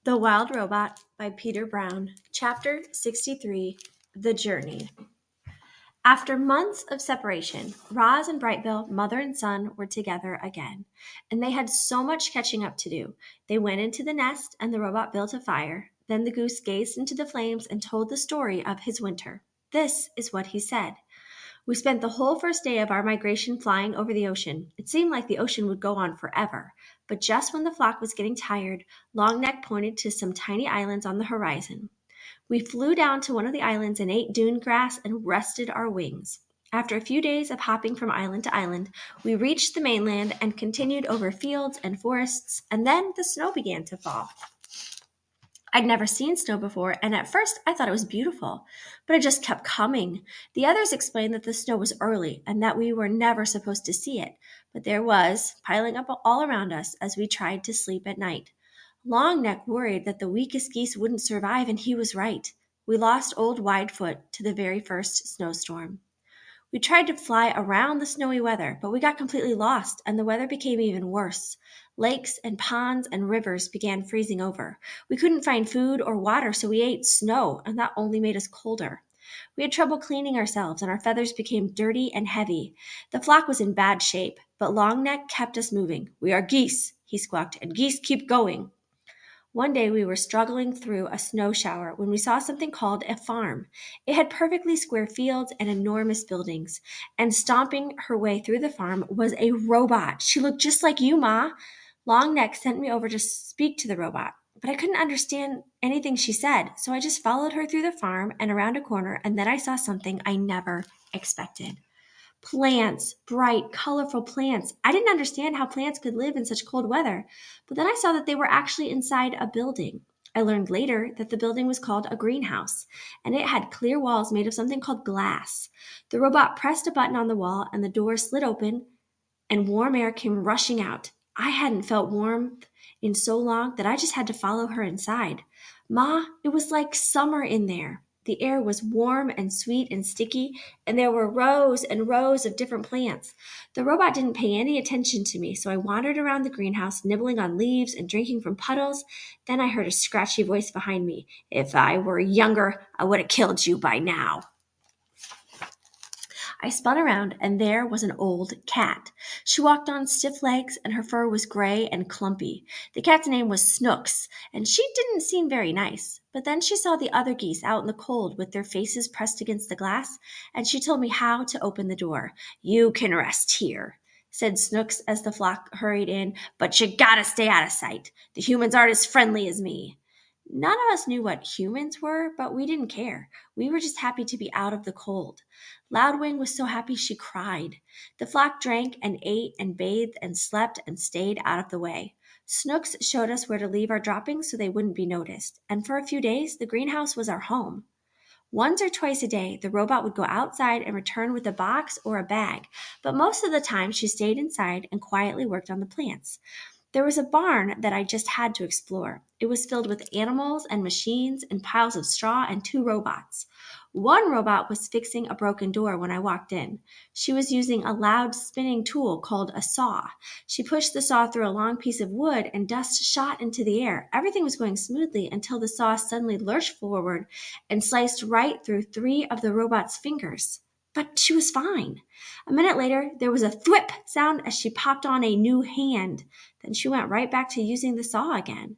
The Wild Robot by Peter Brown. Chapter 63 The Journey. After months of separation, Roz and Brightbill, mother and son, were together again, and they had so much catching up to do. They went into the nest, and the robot built a fire. Then the goose gazed into the flames and told the story of his winter. This is what he said. We spent the whole first day of our migration flying over the ocean. It seemed like the ocean would go on forever. But just when the flock was getting tired, Longneck pointed to some tiny islands on the horizon. We flew down to one of the islands and ate dune grass and rested our wings. After a few days of hopping from island to island, we reached the mainland and continued over fields and forests, and then the snow began to fall. I'd never seen snow before, and at first I thought it was beautiful, but it just kept coming. The others explained that the snow was early and that we were never supposed to see it, but there was, piling up all around us as we tried to sleep at night. Longneck worried that the weakest geese wouldn't survive, and he was right. We lost old Widefoot to the very first snowstorm. We tried to fly around the snowy weather, but we got completely lost, and the weather became even worse. Lakes and ponds and rivers began freezing over. We couldn't find food or water, so we ate snow, and that only made us colder. We had trouble cleaning ourselves, and our feathers became dirty and heavy. The flock was in bad shape, but Longneck kept us moving. "We are geese," he squawked, "and geese keep going." One day we were struggling through a snow shower when we saw something called a farm. It had perfectly square fields and enormous buildings. And stomping her way through the farm was a robot. "She looked just like you, Ma." Longneck sent me over to speak to the robot, but I couldn't understand anything she said, so I just followed her through the farm and around a corner, and then I saw something I never expected. Plants, bright, colorful plants. I didn't understand how plants could live in such cold weather, but then I saw that they were actually inside a building. I learned later that the building was called a greenhouse, and it had clear walls made of something called glass. The robot pressed a button on the wall, and the door slid open, and warm air came rushing out. I hadn't felt warmth in so long that I just had to follow her inside. Ma, it was like summer in there. The air was warm and sweet and sticky, and there were rows and rows of different plants. The robot didn't pay any attention to me, so I wandered around the greenhouse, nibbling on leaves and drinking from puddles. Then I heard a scratchy voice behind me. "If I were younger, I would have killed you by now." I spun around, and there was an old cat. She walked on stiff legs, and her fur was gray and clumpy. The cat's name was Snooks, and she didn't seem very nice. But then she saw the other geese out in the cold with their faces pressed against the glass, and she told me how to open the door. "You can rest here," said Snooks as the flock hurried in, "but you gotta stay out of sight. The humans aren't as friendly as me." None of us knew what humans were, but we didn't care. We were just happy to be out of the cold. Loudwing was so happy she cried. The flock drank and ate and bathed and slept and stayed out of the way. Snooks showed us where to leave our droppings so they wouldn't be noticed, and for a few days the greenhouse was our home. Once or twice a day, the robot would go outside and return with a box or a bag, but most of the time she stayed inside and quietly worked on the plants. There was a barn that I just had to explore. It was filled with animals and machines and piles of straw and two robots. One robot was fixing a broken door when I walked in. She was using a loud spinning tool called a saw. She pushed the saw through a long piece of wood and dust shot into the air. Everything was going smoothly until the saw suddenly lurched forward and sliced right through three of the robot's fingers. But she was fine. A minute later, there was a thwip sound as she popped on a new hand. Then she went right back to using the saw again.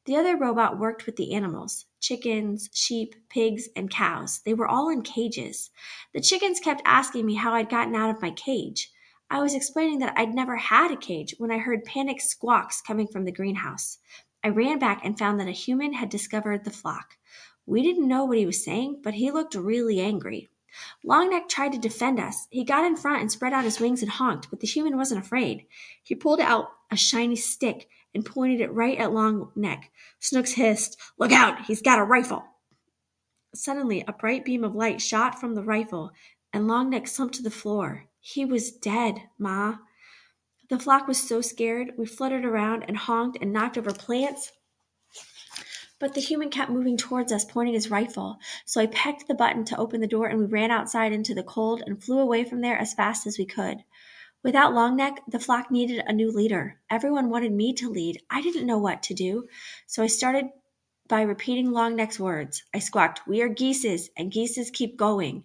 The other robot worked with the animals: chickens, sheep, pigs, and cows. They were all in cages. The chickens kept asking me how I'd gotten out of my cage. I was explaining that I'd never had a cage when I heard panicked squawks coming from the greenhouse. I ran back and found that a human had discovered the flock. We didn't know what he was saying, but he looked really angry. Longneck tried to defend us. He got in front and spread out his wings and honked, but the human wasn't afraid. He pulled out a shiny stick and pointed it right at Longneck. Snooks hissed, "Look out, he's got a rifle." Suddenly, a bright beam of light shot from the rifle, and Longneck slumped to the floor. He was dead, Ma. The flock was so scared, we fluttered around and honked and knocked over plants, but the human kept moving towards us, pointing his rifle. So I pecked the button to open the door, and we ran outside into the cold and flew away from there as fast as we could. Without Longneck, the flock needed a new leader. Everyone wanted me to lead. I didn't know what to do, so I started by repeating Longneck's words. I squawked, "We are geeses, and geeses keep going."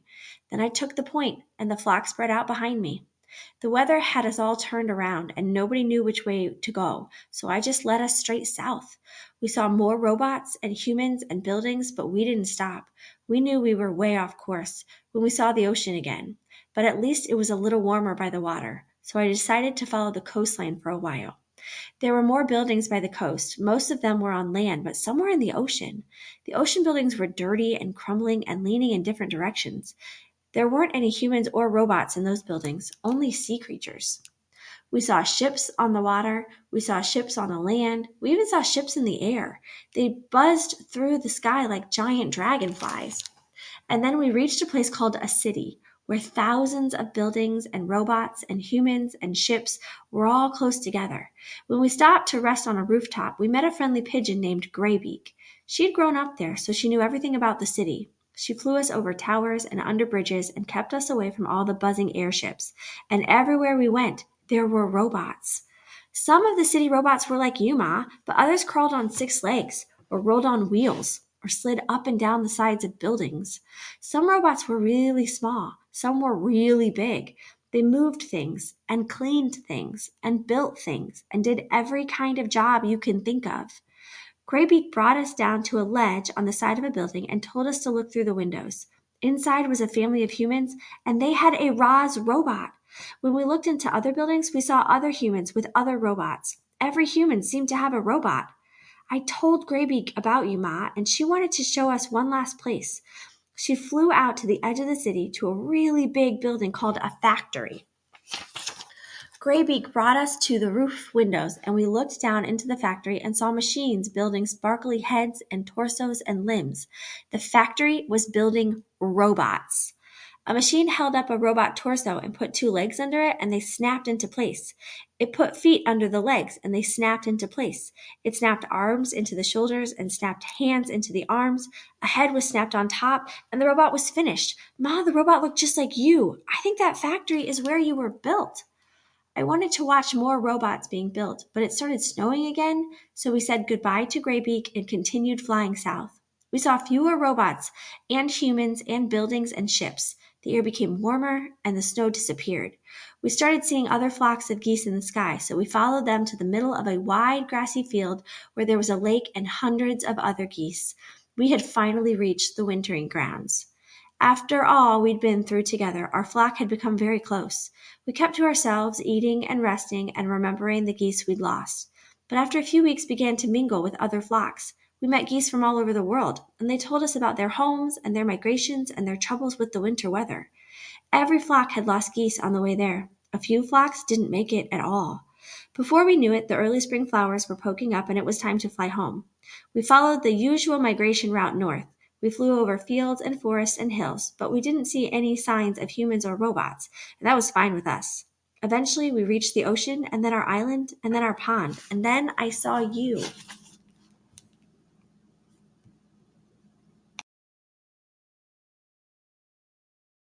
Then I took the point, and the flock spread out behind me. The weather had us all turned around, and nobody knew which way to go, so I just led us straight south. We saw more robots and humans and buildings, but we didn't stop. We knew we were way off course when we saw the ocean again, but at least it was a little warmer by the water, so I decided to follow the coastline for a while. There were more buildings by the coast. Most of them were on land, but some were in the ocean. The ocean buildings were dirty and crumbling and leaning in different directions. There weren't any humans or robots in those buildings, only sea creatures. We saw ships on the water. We saw ships on the land. We even saw ships in the air. They buzzed through the sky like giant dragonflies. And then we reached a place called a city, where thousands of buildings and robots and humans and ships were all close together. When we stopped to rest on a rooftop, we met a friendly pigeon named Graybeak. She had grown up there, so she knew everything about the city. She flew us over towers and under bridges and kept us away from all the buzzing airships. And everywhere we went, there were robots. Some of the city robots were like you, Ma, but others crawled on 6 legs or rolled on wheels or slid up and down the sides of buildings. Some robots were really small, some were really big. They moved things and cleaned things and built things and did every kind of job you can think of. Graybeak brought us down to a ledge on the side of a building and told us to look through the windows. Inside was a family of humans, and they had a Roz robot. When we looked into other buildings, we saw other humans with other robots. Every human seemed to have a robot. I told Graybeak about you, Ma, and she wanted to show us one last place. She flew out to the edge of the city to a really big building called a factory. Graybeak brought us to the roof windows, and we looked down into the factory and saw machines building sparkly heads and torsos and limbs. The factory was building robots. A machine held up a robot torso and put 2 legs under it, and they snapped into place. It put feet under the legs, and they snapped into place. It snapped arms into the shoulders and snapped hands into the arms. A head was snapped on top, and the robot was finished. Ma, the robot looked just like you. I think that factory is where you were built. I wanted to watch more robots being built, but it started snowing again, so we said goodbye to Graybeak and continued flying south. We saw fewer robots and humans and buildings and ships. The air became warmer and the snow disappeared. We started seeing other flocks of geese in the sky, so we followed them to the middle of a wide grassy field where there was a lake and hundreds of other geese. We had finally reached the wintering grounds. After all we'd been through together, our flock had become very close. We kept to ourselves, eating and resting and remembering the geese we'd lost. But after a few weeks began to mingle with other flocks. We met geese from all over the world, and they told us about their homes and their migrations and their troubles with the winter weather. Every flock had lost geese on the way there. A few flocks didn't make it at all. Before we knew it, the early spring flowers were poking up and it was time to fly home. We followed the usual migration route north. We flew over fields and forests and hills, but we didn't see any signs of humans or robots, and that was fine with us. Eventually, we reached the ocean, and then our island, and then our pond, and then I saw you.